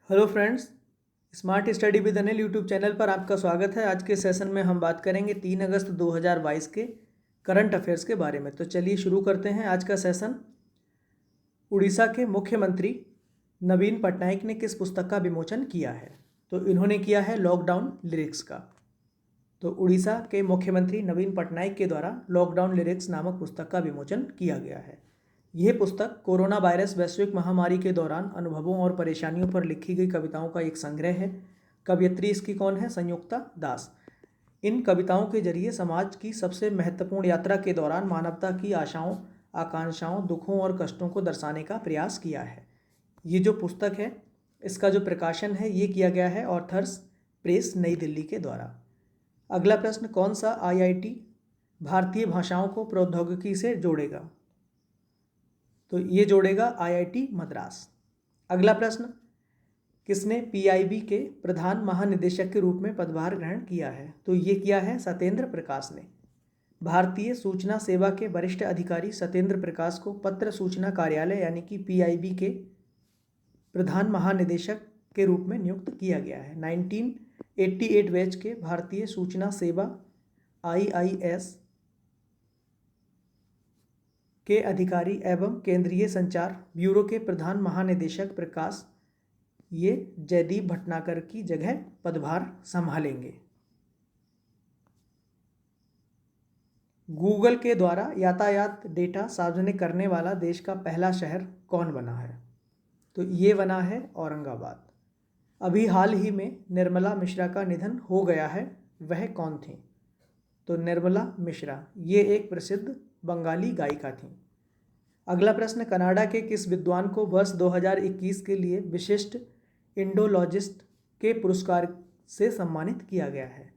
Hello friends, smart study with Anil YouTube channel पर आपका स्वागत है। आज के सेशन में हम बात करेंगे 3 अगस्त 2022 के करंट अफेयर्स के बारे में। तो चलिए शुरू करते हैं आज का सेशन। उड़ीसा के मुख्यमंत्री नवीन पटनायक ने किस पुस्तक का विमोचन किया है? तो इन्होंने किया है लॉकडाउन लिरिक्स का। तो उड़ीसा के मुख्यमंत्री नवीन पटनायक के द्वारा लॉकडाउन लिरिक्स नामक पुस्तक का विमोचन किया गया है। यह पुस्तक कोरोना वायरस वैश्विक महामारी के दौरान अनुभवों और परेशानियों पर लिखी गई कविताओं का एक संग्रह है। कवयित्री इसकी कौन है? संयुक्ता दास। इन कविताओं के जरिए समाज की सबसे महत्वपूर्ण यात्रा के दौरान मानवता की आशाओं, आकांक्षाओं, दुखों और कष्टों को दर्शाने का प्रयास किया है। ये जो पुस्तक है, इसका जो प्रकाशन है ये किया गया है ऑथर्स प्रेस नई दिल्ली के द्वारा। अगला प्रश्न, कौन सा IIT भारतीय भाषाओं को प्रौद्योगिकी से जोड़ेगा? तो ये जोड़ेगा IIT मद्रास। अगला प्रश्न, किसने PIB के प्रधान महानिदेशक के रूप में पदभार ग्रहण किया है? तो ये किया है सत्येंद्र प्रकाश ने। भारतीय सूचना सेवा के वरिष्ठ अधिकारी सत्येंद्र प्रकाश को पत्र सूचना कार्यालय यानी कि PIB के प्रधान महानिदेशक के रूप में नियुक्त किया गया है। 1988 बैच के भारतीय सूचना सेवा IIS के अधिकारी एवं केंद्रीय संचार ब्यूरो के प्रधान महानिदेशक प्रकाश ये जयदीप भटनागर की जगह पदभार संभालेंगे। गूगल के द्वारा यातायात डेटा सार्वजनिक करने वाला देश का पहला शहर कौन बना है? तो ये बना है औरंगाबाद। अभी हाल ही में निर्मला मिश्रा का निधन हो गया है, वह कौन थी? तो निर्मला मिश्रा ये एक प्रसिद्ध बंगाली गायिका थी। अगला प्रश्न, कनाडा के किस विद्वान को वर्ष 2021 के लिए विशिष्ट इंडोलॉजिस्ट के पुरस्कार से सम्मानित किया गया है?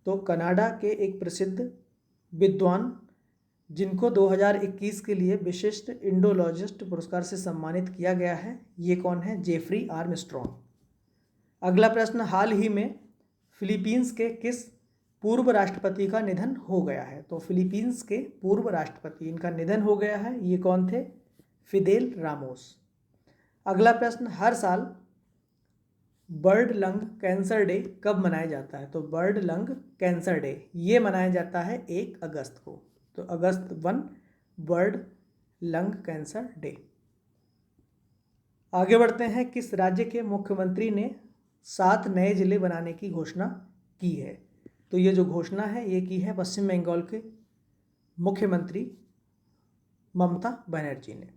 तो कनाडा के एक प्रसिद्ध विद्वान जिनको 2021 के लिए विशिष्ट इंडोलॉजिस्ट पुरस्कार से सम्मानित किया गया है, ये कौन है? Jeffrey Armstrong. अगला प्रश्न, हाल ही में फिलीपींस के किस पूर्व राष्ट्रपति का निधन हो गया है? तो फिलीपींस के पूर्व राष्ट्रपति इनका निधन हो गया है, ये कौन थे? Fidel Ramos. अगला प्रश्न, हर साल बर्ड लंग कैंसर डे कब मनाया जाता है? तो बर्ड लंग कैंसर डे ये मनाया जाता है 1 अगस्त को। तो अगस्त 1 बर्ड लंग कैंसर डे। आगे बढ़ते हैं, किस राज्य के मुख्यमंत्री ने 7 नए जिले बनाने की घोषणा की है? तो ये जो घोषणा है ये की है पश्चिम बंगाल के मुख्यमंत्री ममता बनर्जी ने।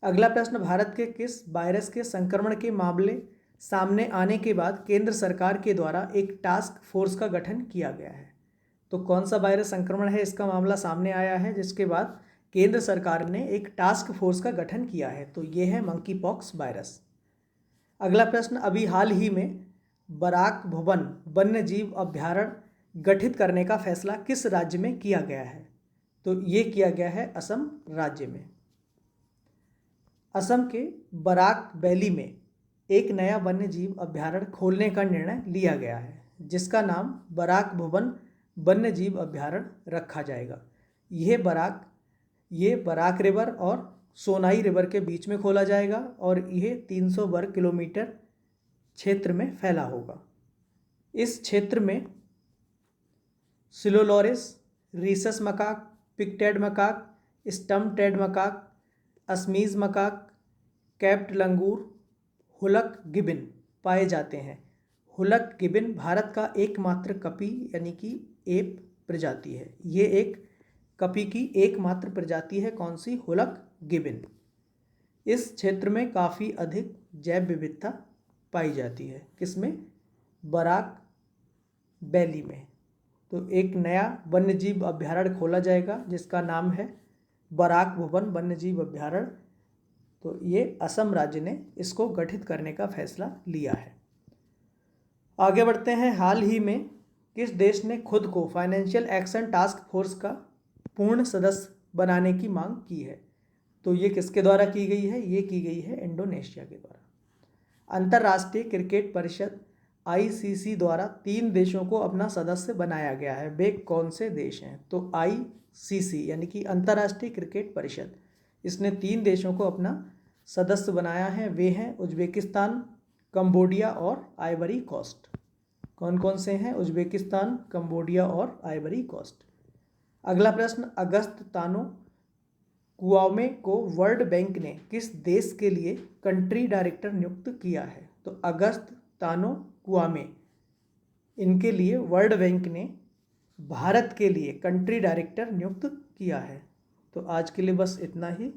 अगला प्रश्न, भारत के किस वायरस के संक्रमण के मामले सामने आने के बाद केंद्र सरकार के द्वारा एक टास्क फोर्स का गठन किया गया है? तो कौन सा वायरस संक्रमण है इसका मामला सामने आया है जिसके बाद केंद्र सरकार ने एक टास्क फोर्स का गठन किया है? तो ये है मंकी पॉक्स वायरस। अगला प्रश्न, अभी हाल ही में बराक भवन वन्य जीव अभ्यारण्य गठित करने का फैसला किस राज्य में किया गया है? तो ये किया गया है असम राज्य में। असम के बराक वैली में एक नया वन्य जीव अभ्यारण्य खोलने का निर्णय लिया गया है जिसका नाम बराक भवन वन्य जीव अभ्यारण्य रखा जाएगा। ये बराक रिवर और सोनाई रिवर के बीच में खोला जाएगा और यह 300 वर्ग किलोमीटर क्षेत्र में फैला होगा। इस क्षेत्र में slow loris, rhesus macaque, pigtailed macaque, stump tailed macaque, Assamese macaque, capped langur, hoolock gibbon पाए जाते हैं। हुलक गिबिन भारत का एकमात्र कपी यानी कि एप प्रजाति है। ये एक कपी की एकमात्र प्रजाति है। कौन सी? हुलक गिबिन। इस क्षेत्र में काफ़ी अधिक जैव विविधता पाई जाती है। किसमें? बराक वैली में। तो एक नया वन्यजीव अभ्यारण्य खोला जाएगा जिसका नाम है बराक भवन वन्यजीव अभ्यारण्य। तो ये असम राज्य ने इसको गठित करने का फैसला लिया है। आगे बढ़ते हैं, हाल ही में किस देश ने खुद को फाइनेंशियल एक्शन टास्क फोर्स का पूर्ण सदस्य बनाने की मांग की है? तो ये किसके द्वारा की गई है? ये की गई है इंडोनेशिया के द्वारा। अंतर्राष्ट्रीय क्रिकेट परिषद ICC द्वारा 3 देशों को अपना सदस्य बनाया गया है। वे कौन से देश हैं? तो ICC यानी कि अंतर्राष्ट्रीय क्रिकेट परिषद, इसने 3 देशों को अपना सदस्य बनाया है। वे हैं उज्बेकिस्तान, कंबोडिया और आइवरी कोस्ट। कौन कौन से हैं? उज्बेकिस्तान, कंबोडिया और आइवरी कोस्ट। अगला प्रश्न, अगस्त तानो कुआमे को वर्ल्ड बैंक ने किस देश के लिए कंट्री डायरेक्टर नियुक्त किया है? तो अगस्त तानो कुआमे, इनके लिए वर्ल्ड बैंक ने भारत के लिए कंट्री डायरेक्टर नियुक्त किया है। तो आज के लिए बस इतना ही।